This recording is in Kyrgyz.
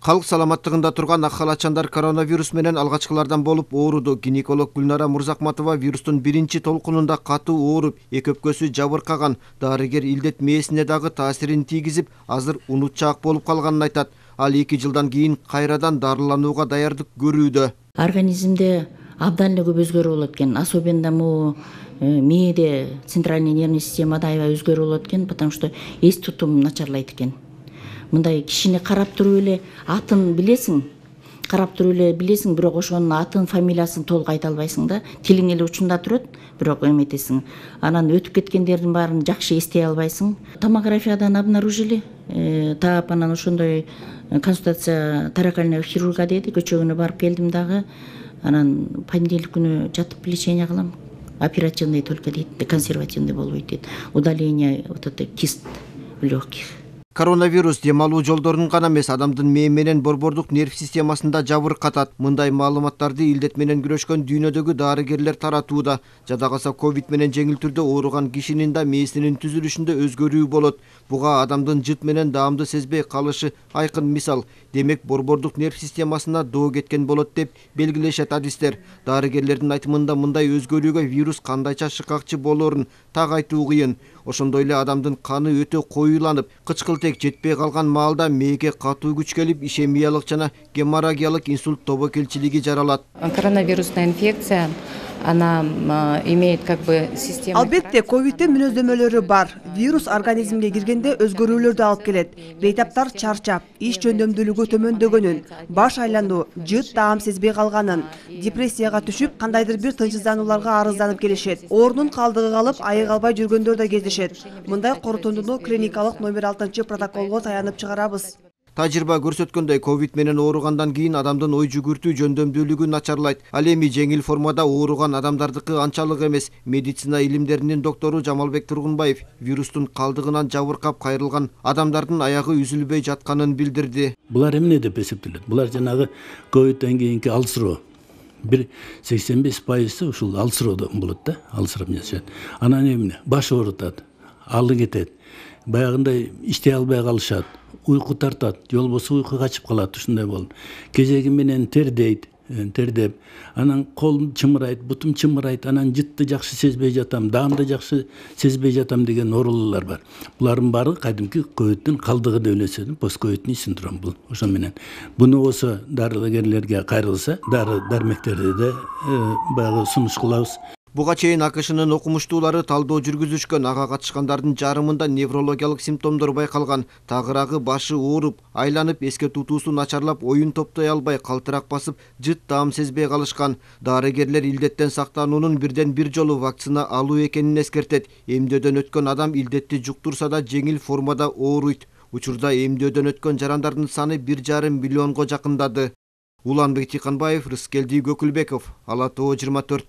Халык саламаттыгында турган ак халатчандар коронавирус менен алгачкылардан болуп ооруду. Гинеколог Гүлнара Мурзакматова вирустун биринчи толкунунда катуу ооруп, эки өпкөсү жабыркаган. Дарыгер илдет мээсине дагы таасирин тийгизип, азыр унутчаак болуп калганын айтат. Ал 2 жылдан кийин кайрадан дарыланууга даярдык көрүүдө. Организмде абдан эле көп өзгөрүү болот экен. Особенно мээде центральный нервный системада аябай өзгөрүү болот экен, потому что эс тутум начарлайт экен. Мындай кишини карап туруп эле атын билесиң, бирок ошонун атын, фамилиясын толук айта албайсың да. Тилиң эле учунда турат, бирок эметесиң. Анан өтүп кеткендердин баарын жакшы эстей албайсың. Томографиядан обнаружили, таап анан ошондой консультация торакального хирурга деди, көчөгүнө барып келдим дагы. Анан понедельник күнү жатып лечение кылам. Оперативный только дейт, консервативный болбойт дейт. Удаление вот это кист в легких. Коронавирус дем алуу жолдорун гана эмес, адамдын мээ менен борбордук нерв системасында жабыркатат. Мындай маалыматтарды илдет менен күрөшкөн дүйнөдөгү дарыгерлер таратууда. Жада калса ковид менен жеңил түрдө ооруган кишинин да мээсинин түзүлүшүндө өзгөрүү болот. Буга адамдын жыт менен даамды сезбей калышы айкын мисал. Демек борбордук нерв системасына доо кеткен болот деп белгилешет адистер. Дарыгерлердин айтымында мындай өзгөрүүгө вирус кандайча шыкакчы болоорун так айтуу кыйын. Ошондой эле адамдын каны өтө коюланып, кычкылтек жетпей калган маалда мээге катуу күч келип, ишемиялык жана геморрагиялык инсульт тобокелчилиги жаралат. Коронавирусная инфекция, она имеет систему. Албетте, ковидтин мүнөздөмөлөрү бар. Вирус организмге киргенде өзгөрүүлөрдү алып келет. Бейтаптар чарчап, иш жөндөмдүүлүгү төмөндөгөнүн, баш айлануу, жыт даам сезбей калганын, депрессияга түшүп, кандайдыр бир тынчсызданууларга арызданып келишет. Оорунун калдыгы калып, айыга албай жүргөндөр да кездешет. Мындай корутундуну клиникалык номер 6 протоколго таянып чыгарабыз. Тажрыйба көрсөткөндөй, ковид менен ооругандан кийин адамдын ой жүгүртүү жөндөмдүүлүгү начарлайт. Ал эми жеңил формада ооруган адамдардыкы анчалык эмес. Медицина илимдеринин доктору Жамалбек Тургунбаев вирустун калдыгынан жабыркап кайрылган адамдардын аягы үзүлбөй жатканын билдирди. Булар эмне деп эсептелет? Булар жанагы ковидтен кийинки алсыроо. Бир 85% ушул алсыроодо болот да, алсырап жашайт. Анан эмне? Баш оорутат, алы кетет. Баягындай иштей албай калышат. Uyku tartat, yol bosu uyku kaçıp kalat, ушундай болду. Кезеги менен тердеп, анан колум чымырайт, бутум чымырайт, анан жытты жакшы сезбей жатам, даамды жакшы сезбей жатам деген оорулуулар бар. Булардын баары кадимки ковидтин калдыгы деп элесет, постковидный синдром бул. Ошо менен буну осо дарыгерлерге кайрылса, дары дармектерди де баягы сунуш кылабыз. Буга чейин АКШнын окумуштуулары талдоо жүргүзүшкөн. Ага катышкандардын жарымында неврологиялык симптомдор байкалган. Тагыраагы башы ооруп, айланып, эске тутуусу начарлап, оюн топтой албай, калтырак басып, жыт даам сезбей калышкан. Дарыгерлер илдеттен сактануунун бирден бир жолу вакцина алуу экенин эскертет. Эмдөөдөн өткөн адам илдетти жуктурса да жеңил формада ооруйт. Учурда эмдөөдөн өткөн жарандардын саны 1,5 миллионго жакындады. Уланбек Тиканбаев, Рыскелди Көкүлбеков, Ала Тоо 24.